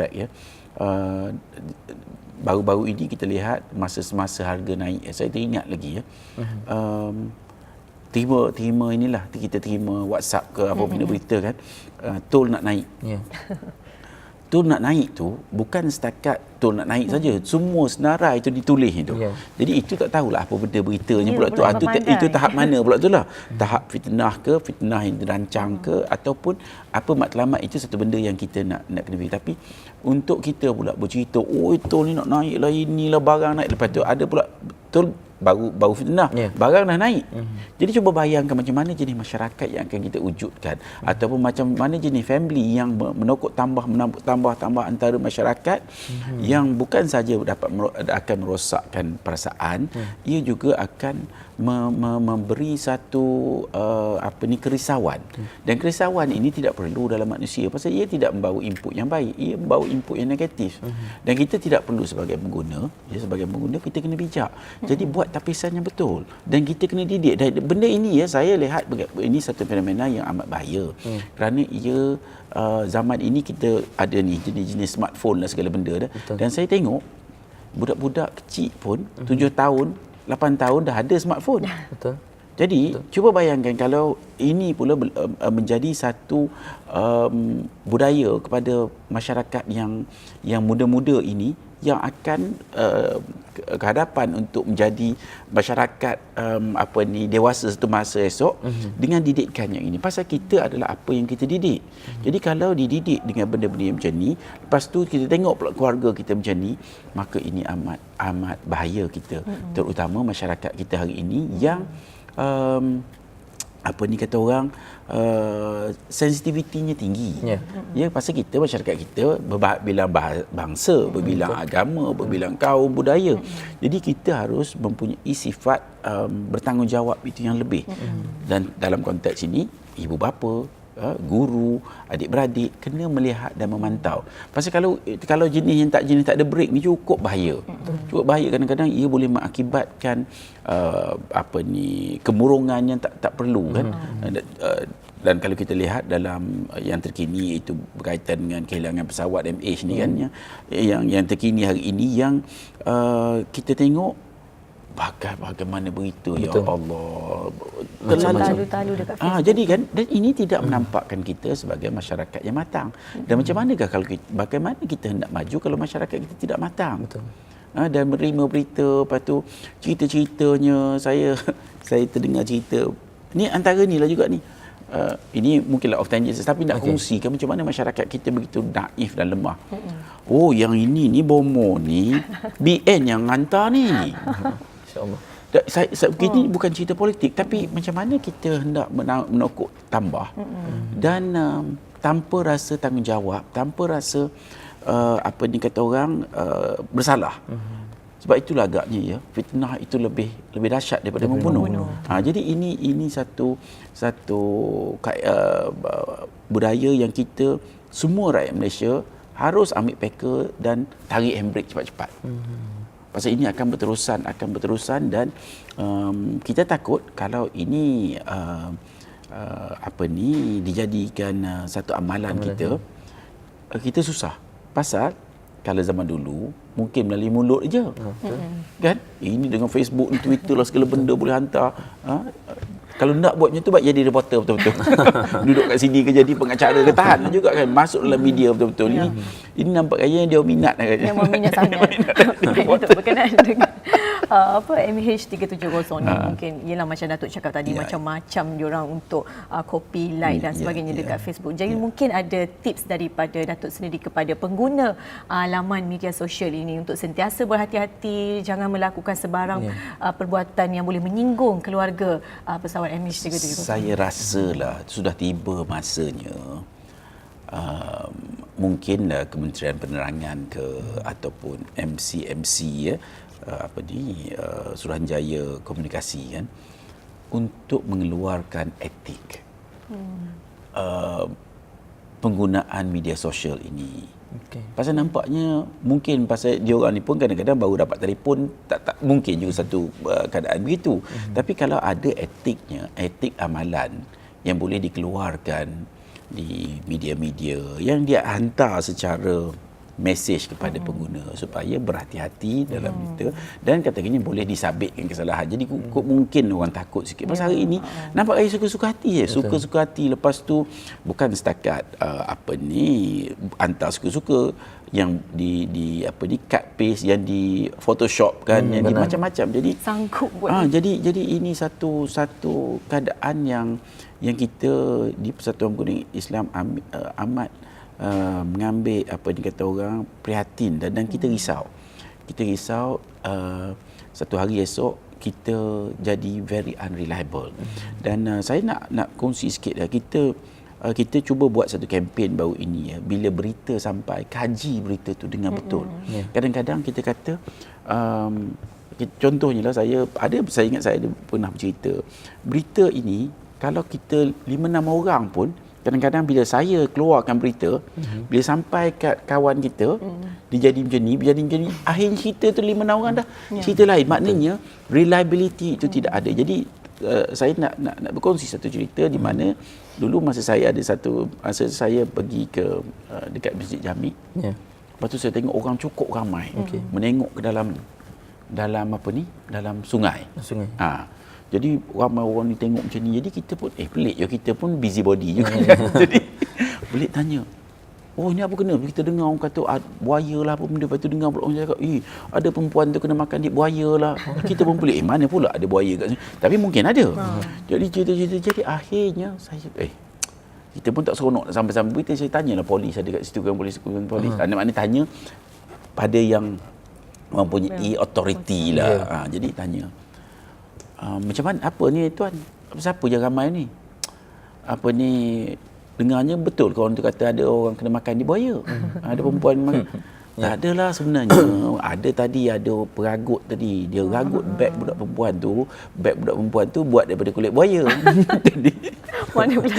ya. Uh, Baru-baru ini kita lihat masa harga naik, saya teringat lagi ya. Terima inilah, kita terima WhatsApp ke apa benda berita kan, tol nak naik. Tol nak naik tu bukan setakat tol nak naik saja, semua senarai itu ditulis itu. Jadi itu tak tahulah apa benda beritanya pula tu. Itu tahap mana pula tu lah. Tahap fitnah ke, fitnah yang dirancang ke, ataupun apa matlamat, itu satu benda yang kita nak kena fikir. Tapi untuk kita pula bercerita, oh tol ni nak naik lah, inilah barang naik, lepas tu ada pula tol baru fitnah, barang dah naik. Jadi cuba bayangkan macam mana jenis masyarakat yang akan kita wujudkan, ataupun macam mana jenis family yang menokok tambah antara masyarakat, yang bukan saja akan merosakkan perasaan, ia juga akan memberi satu kerisauan. Dan kerisauan ini tidak perlu dalam manusia, pasal ia tidak membawa input yang baik, ia membawa input yang negatif. Dan kita tidak perlu sebagai pengguna, kita kena bijak. Jadi buat tapisan yang betul, dan kita kena didik. Dan benda ini saya lihat ini satu fenomena yang amat bahaya, kerana ia zaman ini kita ada ni jenis-jenis smartphone dan segala benda dah. Dan saya tengok budak-budak kecil pun 7 tahun 8 tahun dah ada smartphone. Jadi cuba bayangkan kalau ini pula menjadi satu budaya kepada masyarakat yang muda-muda ini, yang akan ke hadapan untuk menjadi masyarakat dewasa satu masa esok, dengan didikan yang ini. Pasal kita adalah apa yang kita didik. Jadi kalau dididik dengan benda-benda yang macam ni, lepas tu kita tengok pula keluarga kita macam ni, maka ini amat bahaya kita, terutama masyarakat kita hari ini yang kata orang sensitivitinya tinggi. Pasal kita, masyarakat kita berbilang bangsa, berbilang agama, berbilang kaum, budaya. Jadi kita harus mempunyai sifat bertanggungjawab itu yang lebih. Dan dalam konteks ini, ibu bapa, guru, adik-beradik kena melihat dan memantau. Pasal kalau jenis tak ada break ni cukup bahaya. Cukup bahaya, kadang-kadang ia boleh mengakibatkan kemurungan yang tak perlu kan. Dan kalau kita lihat dalam yang terkini, iaitu berkaitan dengan kehilangan pesawat MH ni kan, yang terkini hari ini, yang kita tengok bagaimana berita. Ya Allah, talu dekat Facebook. Jadi kan, dan ini tidak menampakkan kita sebagai masyarakat yang matang. Dan macam manakah bagaimana kita hendak maju kalau masyarakat kita tidak matang? Dan menerima berita, lepas tu cerita-ceritanya, saya terdengar cerita ni, antara ni lah juga ni, ini mungkinlah off tangent, tapi nak kongsikan macam mana masyarakat kita begitu naif dan lemah. Oh, yang ini ni bomo ni BN yang hantar ni. InsyaAllah. Ini bukan cerita politik, tapi macam mana kita hendak menokok tambah, dan tanpa rasa tanggungjawab, tanpa rasa bersalah. Sebab itulah agaknya fitnah itu lebih dahsyat daripada membunuh. Jadi ini satu budaya yang kita semua rakyat Malaysia harus ambil peka dan tarik handbrake cepat-cepat. Pasal ini akan berterusan, dan kita takut kalau ini dijadikan satu amalan kita susah. Pasal kalau zaman dulu mungkin melalui mulut je, kan? Ini dengan Facebook, Twitter lah, segala benda boleh hantar. Kalau nak buat macam tu, buat jadi reporter betul-betul. Duduk kat sini ke jadi pengacara ke, tahan juga kan, masuk dalam media betul-betul. Ini nampak kaya dia minat kan. Yang meminat sangat. Untuk berkenaan dengan MH370 ni, mungkin ialah macam Datuk cakap tadi, macam-macam diorang untuk copy, like dan sebagainya dekat Facebook. Jadi mungkin ada tips daripada Datuk sendiri kepada pengguna laman media sosial ini untuk sentiasa berhati-hati, jangan melakukan sebarang perbuatan yang boleh menyinggung keluarga pesawat MH370. Saya rasalah sudah tiba masanya mungkinlah Kementerian Penerangan ataupun MC Suruhanjaya Komunikasi kan, untuk mengeluarkan etik penggunaan media sosial ini. Pasal nampaknya mungkin pasal diorang ni pun kadang-kadang baru dapat telefon, tak mungkin juga satu keadaan begitu. Tapi kalau ada etik amalan yang boleh dikeluarkan di media-media yang dia hantar secara mesej kepada pengguna supaya berhati-hati dalam berita, dan katakannya boleh disabitkan kesalahan. Jadi mungkin orang takut sikit. Pasal hari ini nampak raya suka-suka hati je. Suka-suka hati. Lepas tu bukan setakat hantar suka-suka, yang di cut paste, yang di photoshop kan, yang di macam-macam. Jadi sanggup buat. Jadi ini satu keadaan yang kita di Persatuan Pengguna Islam amat mengambil dikata orang prihatin, dan kita risau. Kita risau satu hari esok kita jadi very unreliable. Dan saya nak kongsi sikit lah, kita cuba buat satu kempen baru ini ya. Bila berita sampai, kaji berita tu dengan betul. Kadang-kadang kita kata contohnya lah, saya ingat saya ada pernah bercerita, berita ini kalau kita 5-6 orang pun, kadang-kadang bila saya keluarkan berita, bila sampai kat kawan kita, dia jadi macam ni, akhir cerita tu 5-6 orang dah cerita lain. Maknanya reliability itu tidak ada. Jadi saya nak berkongsi satu cerita di mana dulu masa saya pergi ke dekat Masjid Jami. Lepas tu saya tengok orang cukup ramai menengok ke dalam sungai. Jadi ramai orang ni tengok macam ni. Jadi kita pun pelik je, kita pun busy body juga. Jadi pelik tanya, oh ni apa kena? Kita dengar orang kata buaya lah apa benda. Lepas tu dengar pula orang cakap, ada perempuan tu kena makan di buaya lah. Kita pun pelik, mana pula ada buaya kat sini. Tapi mungkin ada. Jadi cerita-cerita, jadi akhirnya saya kita pun tak seronok sampai-sampai berita. Saya tanyalah polis ada kat situ kan, polis. Maknanya tanya pada yang mempunyai authority lah. Jadi tanya, macam mana, apa ni tuan? Siapa je ramai ni? Apa ni, dengarnya betul kalau orang tu kata ada orang kena makan di buaya? Ada perempuan makan? Tak adalah sebenarnya. Ada peragut tadi. Dia ragut beg budak perempuan tu buat daripada kulit buaya. Mana pula?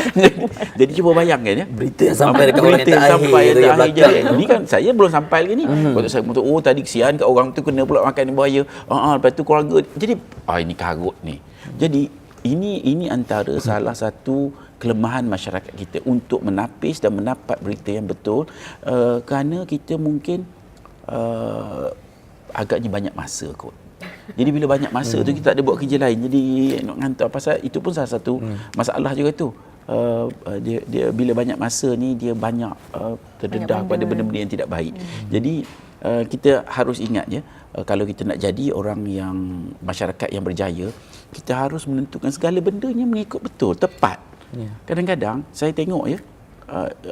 Jadi cuba bayangkan ya. Berita yang sampai dekat orang yang tak akhir. Jadi ini kan saya belum sampai lagi ni. Waktu saya kata, tadi kesian kat orang tu kena pula makan buaya. Lepas tu keluarga. Jadi ini karut ni. Jadi ini antara salah satu kelemahan masyarakat kita untuk menapis dan mendapat berita yang betul, kerana kita mungkin agaknya banyak masa kot. Jadi bila banyak masa tu kita tak ada buat kerja lain, jadi nak hantar. Pasal itu pun salah satu masalah juga tu. Dia bila banyak masa ni dia banyak terdedah pada benda-benda yang tidak baik. Jadi kita harus ingat ya, kalau kita nak jadi orang yang masyarakat yang berjaya, kita harus menentukan segala bendanya mengikut betul, tepat. Kadang-kadang saya tengok ya,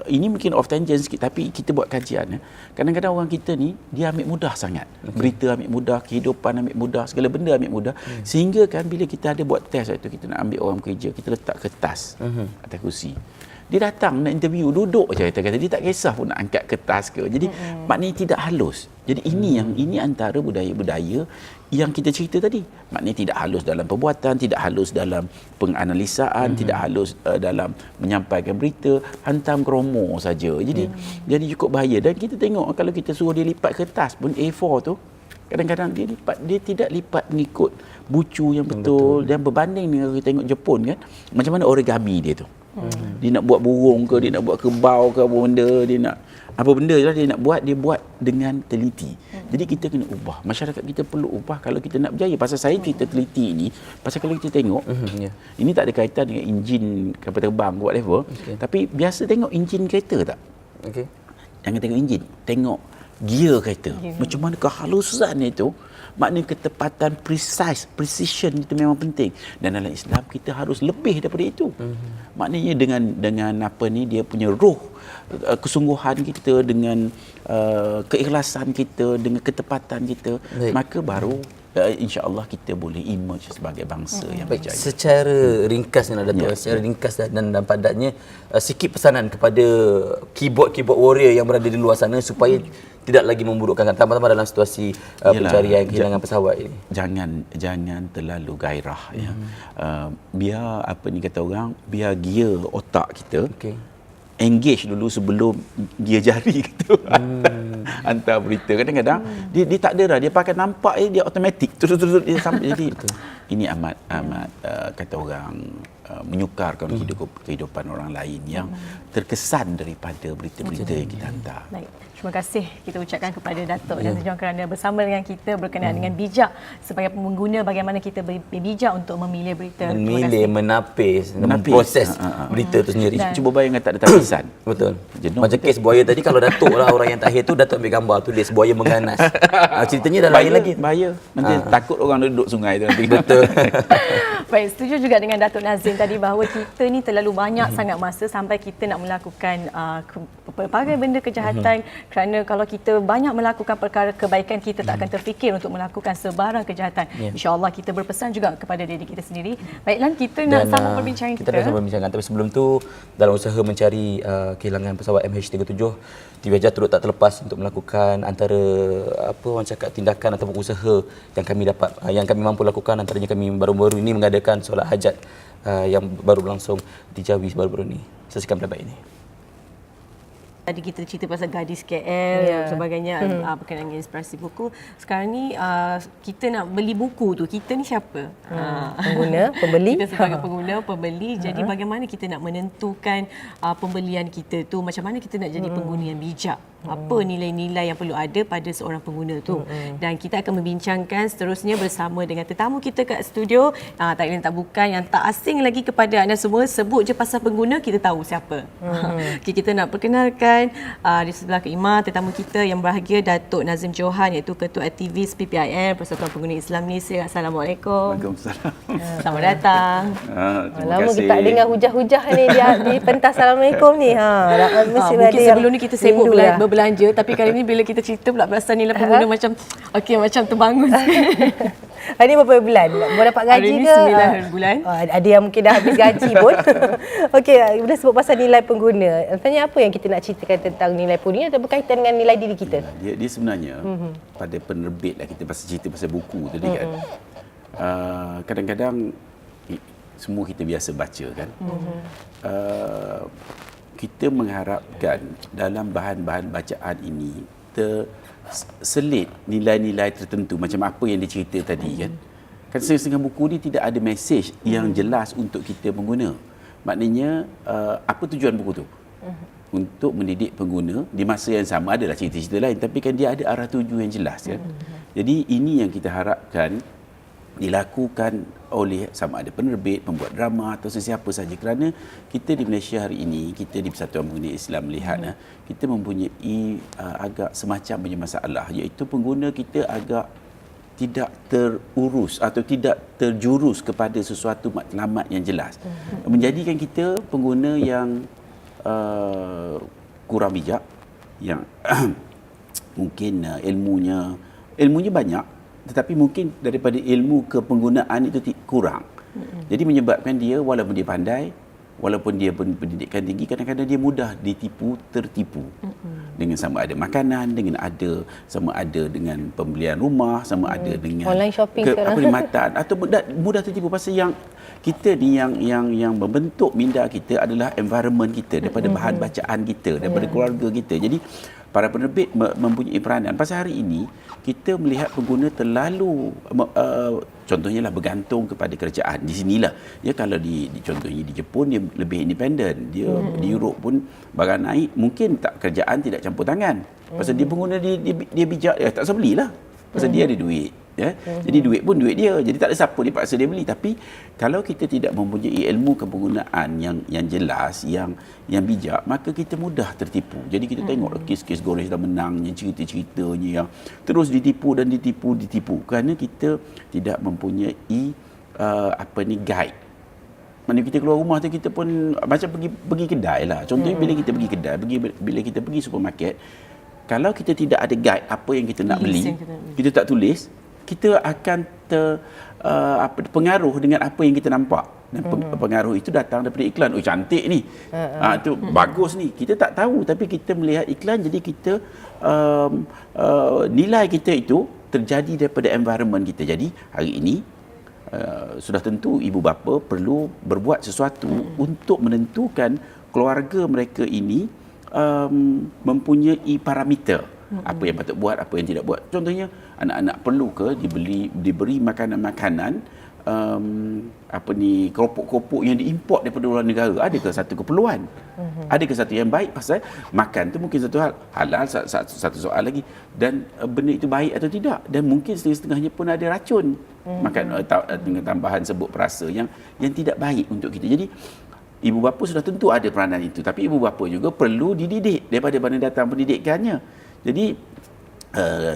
ini mungkin off tangent sikit, tapi kita buat kajian ya. Kadang-kadang orang kita ni dia ambil mudah sangat. Berita ambil mudah, kehidupan ambil mudah, segala benda ambil mudah. Sehingga kan bila kita ada buat test waktu kita nak ambil orang kerja, kita letak kertas atas kursi. Dia datang nak interview, duduk je kata dia tak kisah pun nak angkat kertas ke. Jadi maknanya tidak halus. Jadi ini antara budaya-budaya yang kita cerita tadi. Maknanya tidak halus dalam perbuatan, tidak halus dalam penganalisaan, tidak halus dalam menyampaikan berita, hantam kromo saja. Jadi cukup bahaya. Dan kita tengok kalau kita suruh dia lipat kertas pun A4 tu, kadang-kadang dia tidak lipat mengikut bucu yang betul. Dan berbanding dengan kita tengok Jepun kan, macam mana origami dia tu. Dia nak buat burung ke, dia nak buat kerbau ke, apa benda dia buat dengan teliti. Jadi kita kena ubah. Masyarakat kita perlu ubah kalau kita nak berjaya. Pasal saya cerita teliti ni, pasal kalau kita tengok, ini tak ada kaitan dengan enjin kapal terbang ke whatever, tapi biasa tengok enjin kereta tak? Jangan tengok enjin, tengok gear kereta. Macam mana kehalusan itu. Maknanya ketepatan precision itu memang penting. Dan dalam Islam kita harus lebih daripada itu. Maknanya dengan apa ni, dia punya ruh, kesungguhan kita, dengan keikhlasan kita, dengan ketepatan kita, maka baru insya-Allah kita boleh emerge sebagai bangsa yang berjaya. Secara ringkas secara ringkas dan padatnya, sikit pesanan kepada keyboard warrior yang berada di luar sana supaya tidak lagi memburukkan, tambah-tambah dalam situasi pencarian kehilangan pesawat ini. Jangan terlalu gairah ya. Biar apa ni kata orang, biar gear otak kita engage dulu sebelum dia jari gitu. Hantar berita. Kadang-kadang dia tak ada dah, dia pakai nampak dia automatik terus dia sampai. Jadi ini amat kata orang menyukarkan kehidupan orang lain yang terkesan daripada berita-berita yang kita hantar. Baik. Terima kasih kita ucapkan kepada Datuk Nazim Johan kerana bersama dengan kita berkenaan dengan bijak sebagai pengguna, bagaimana kita bijak untuk memilih berita. Memilih, menapis, proses berita itu sendiri. Cuba bayangkan tak ada tapisan. Betul. Macam kes buaya tadi, kalau Datuk lah orang yang terakhir tu, Datuk ambil gambar tulis buaya mengganas. Ceritanya dah lain lagi. Bahaya. Nanti takut orang duduk sungai tu nanti. Betul. Baik, setuju juga dengan Datuk Nazim tadi bahawa kita ni terlalu banyak sangat masa sampai kita nak melakukan pelbagai benda kejahatan, kerana kalau kita banyak melakukan perkara kebaikan, kita tak akan terfikir untuk melakukan sebarang kejahatan. InsyaAllah kita berpesan juga kepada diri kita sendiri. Baik Lan, kita nak sambung perbincangan kita. Kita dah sambung perbincangan, tapi sebelum tu dalam usaha mencari kehilangan pesawat MH370, TV Hajah turut tak terlepas untuk melakukan antara orang cakap tindakan ataupun usaha yang kami dapat, yang kami mampu lakukan. Antaranya kami baru-baru ini mengadakan solat hajat yang baru berlangsung di Jawi baru-baru ini. Saksikan playback ini. Tadi kita cerita pasal gadis KL dan sebagainya, berkenaan dengan inspirasi buku. Sekarang ni kita nak beli buku tu, kita ni siapa? Pengguna, pembeli. Kita sebagai pengguna, pembeli. Jadi bagaimana kita nak menentukan pembelian kita tu, macam mana kita nak jadi pengguna yang bijak? Apa nilai-nilai yang perlu ada pada seorang pengguna tu. Dan kita akan membincangkan seterusnya bersama dengan tetamu kita kat studio. Tak lain tak bukan, yang tak asing lagi kepada anda semua. Sebut je pasal pengguna, kita tahu siapa. Okay, kita nak perkenalkan di sebelah Imam tetamu kita yang berbahagia, Datuk Nazim Johan, iaitu Ketua Aktivis PPIM, Persatuan Pengguna Islam Malaysia. Assalamualaikum. Waalaikumsalam. Selamat datang. Lama kita tak dengar hujah-hujah ni di pentas Assalamualaikum ni. Mungkin sebelum ni kita sibuk belanja, tapi kali ni bila kita cerita pula pasal nilai pengguna macam macam terbangun. Hari ni berapa bulan? Baru dapat gaji hari ni ke? 9 bulan. Ada yang mungkin dah habis gaji pun. Okey, bila sebut pasal nilai pengguna, tanya apa yang kita nak ceritakan tentang nilai pengguna atau berkaitan dengan nilai diri kita? Dia sebenarnya pada penerbit lah, kita pasal cerita pasal buku tadi kan. Kadang-kadang semua kita biasa baca kan. Kita mengharapkan dalam bahan-bahan bacaan ini terselit nilai-nilai tertentu macam apa yang dicerita tadi kan. Kan setengah buku ni tidak ada mesej yang jelas untuk kita pengguna. Maknanya apa tujuan buku tu? Untuk mendidik pengguna. Di masa yang sama adalah cerita-cerita lain, tapi kan dia ada arah tuju yang jelas kan. Jadi ini yang kita harapkan dilakukan oleh sama ada penerbit, pembuat drama atau sesiapa saja, kerana kita di Malaysia hari ini, kita di Persatuan Pengguna Islam melihat kita mempunyai agak semacam punya masalah, iaitu pengguna kita agak tidak terurus atau tidak terjurus kepada sesuatu matlamat yang jelas, menjadikan kita pengguna yang kurang bijak, yang mungkin ilmunya banyak, tetapi mungkin daripada ilmu kepenggunaan itu kurang. Jadi menyebabkan dia walaupun dia pandai, walaupun dia pendidikan tinggi, kadang-kadang dia mudah tertipu. Dengan sama ada makanan, sama ada dengan pembelian rumah, sama ada dengan online shopping perkhidmatan atau mudah tertipu. Pasal yang kita ni yang membentuk minda kita adalah environment kita, daripada bahan bacaan kita, daripada keluarga kita. Jadi para penerbit mempunyai peranan. Pasal hari ini kita melihat pengguna terlalu contohnya lah bergantung kepada kerajaan. Di sinilah ya, kalau contohnya di Jepun dia lebih independen. Dia di Europe pun barang naik mungkin kerajaan tidak campur tangan. Pasal dia pengguna dia bijak, tak usah belilah. Pasal dia ada duit. Ya? Jadi duit pun duit dia. Jadi tak ada siapa dia paksa dia beli. Tapi kalau kita tidak mempunyai ilmu kepenggunaan yang jelas, yang bijak, maka kita mudah tertipu. Jadi kita tengok kes-kes Goreng dah menangnya, cerita-ceritanya yang terus ditipu. Kerana kita tidak mempunyai guide. Maksudnya kita keluar rumah tu, kita pun macam pergi kedai lah. Contohnya bila kita pergi kedai, bila kita pergi supermarket, kalau kita tidak ada guide apa yang kita nak beli, kita tak tulis, kita akan pengaruh dengan apa yang kita nampak. Dan pengaruh itu datang daripada iklan. Oh, cantik ni. Itu bagus ni. Kita tak tahu, tapi kita melihat iklan, jadi kita nilai kita itu terjadi daripada environment kita. Jadi hari ini sudah tentu ibu bapa perlu berbuat sesuatu untuk menentukan keluarga mereka ini mempunyai parameter. Apa yang patut buat, apa yang tidak buat. Contohnya, anak-anak perlu ke diberi makanan-makanan keropok-keropok yang diimport daripada luar negara, adakah satu keperluan? Adakah satu yang baik? Pasal makan tu mungkin satu hal, halal satu soal lagi, dan benda itu baik atau tidak, dan mungkin setengah-setengahnya pun ada racun. Makan dengan tambahan sebut perasa yang tidak baik untuk kita. Jadi ibu bapa sudah tentu ada peranan itu, tapi ibu bapa juga perlu dididik daripada mana datang pendidikannya. Jadi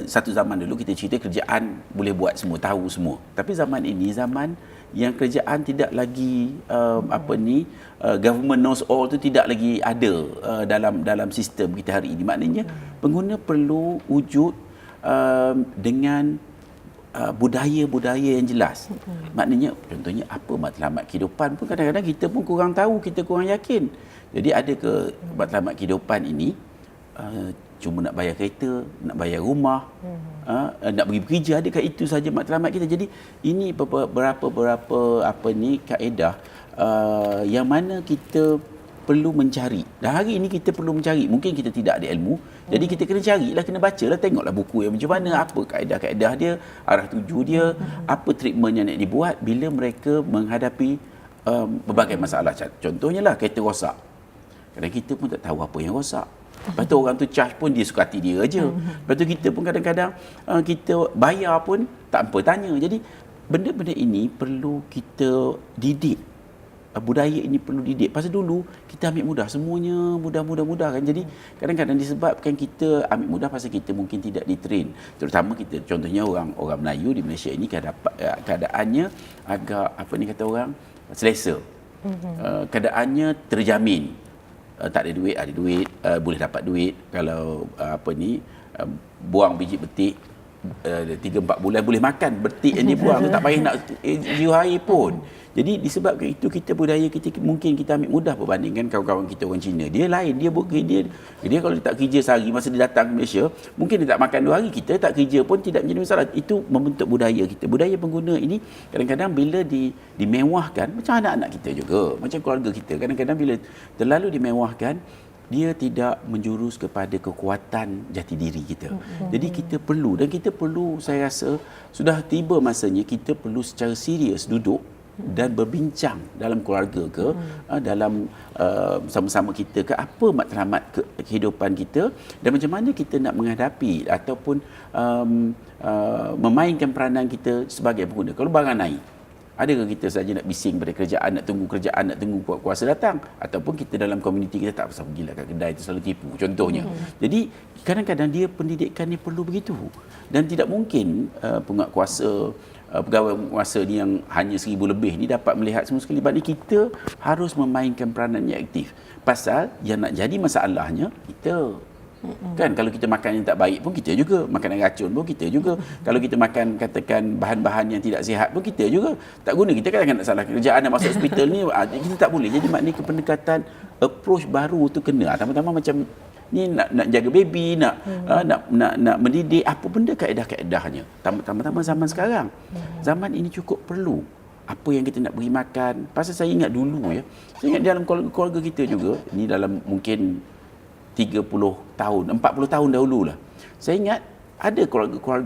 satu zaman dulu kita cerita kerjaan boleh buat semua, tahu semua. Tapi zaman ini zaman yang kerjaan tidak lagi government knows all tu tidak lagi ada dalam sistem kita hari ini. Maknanya pengguna perlu wujud dengan budaya-budaya yang jelas. Maknanya contohnya apa matlamat kehidupan pun kadang-kadang kita pun kurang tahu, kita kurang yakin. Jadi ada ke matlamat kehidupan ini cuma nak bayar kereta, nak bayar rumah, nak pergi bekerja, adakah itu saja matlamat kita? Jadi ini beberapa kaedah yang mana kita perlu mencari. Dan hari ini kita perlu mencari. Mungkin kita tidak ada ilmu, jadi kita kena carilah, kena bacalah, tengoklah buku yang macam mana, apa kaedah-kaedah dia, arah tuju dia, apa treatment yang nak dibuat bila mereka menghadapi berbagai masalah. Contohnya lah kereta rosak. Kadang kita pun tak tahu apa yang rosak. Lepas tu orang tu charge pun dia suka hati dia aja. Lepas tu kita pun kadang-kadang kita bayar pun tak apa tanya. Jadi benda-benda ini perlu kita didik. Budaya ini perlu didik. Pasal dulu kita ambil mudah, semuanya mudah kan. Jadi kadang-kadang disebabkan kita ambil mudah pasal kita mungkin tidak ditrain. Terutama kita, contohnya orang Melayu di Malaysia ini keadaannya agak selesa. Keadaannya terjamin. Tak ada duit, boleh dapat duit. Kalau buang biji betik 3-4 bulan boleh makan betik yang dibuang tu, tak payah nak jiu air pun. Jadi disebabkan itu budaya kita mungkin kita ambil mudah berbandingkan kawan-kawan kita orang Cina. Dia lain, dia kalau dia tak kerja sehari masa dia datang ke Malaysia, mungkin dia tak makan 2 hari, kita tak kerja pun tidak menjadi masalah. Itu membentuk budaya kita. Budaya pengguna ini kadang-kadang bila dimewahkan, macam anak-anak kita juga, macam keluarga kita, kadang-kadang bila terlalu dimewahkan, dia tidak menjurus kepada kekuatan jati diri kita. Jadi kita perlu, saya rasa sudah tiba masanya kita perlu secara serius duduk dan berbincang dalam keluarga ke, dalam sama-sama kita ke, apa matlamat kehidupan kita dan macam mana kita nak menghadapi ataupun memainkan peranan kita sebagai pengguna. Kalau barang naik, adakah kita saja nak bising pada kerjaan, nak tunggu kuasa datang, ataupun kita dalam komuniti kita tak pasal pergilah kat kedai itu selalu tipu contohnya. Jadi kadang-kadang dia pendidikan ni perlu begitu, dan tidak mungkin penguatkuasa pegawai penguasa ni yang hanya 1,000 lebih ni dapat melihat semua sekali. Sebab ni kita harus memainkan peranan yang aktif. Pasal yang nak jadi masalahnya kita. Kan kalau kita makan yang tak baik pun kita juga, makanan racun pun kita juga. Kalau kita makan katakan bahan-bahan yang tidak sihat pun kita juga. Tak guna, kita kadang-kadang nak salah kerjaan nak masuk hospital ni, kita tak boleh. Jadi maknanya pendekatan approach baru tu kena. Tambah-tambah macam ni nak jaga baby, nak mendidik, apa benda kaedah-kaedahnya. Tambah-tambah zaman sekarang. Zaman ini cukup perlu apa yang kita nak beri makan. Pasal saya ingat dulu saya ingat dalam keluarga kita juga, ni dalam mungkin 30 tahun, 40 tahun dahululah. Saya ingat ada keluarga-keluarga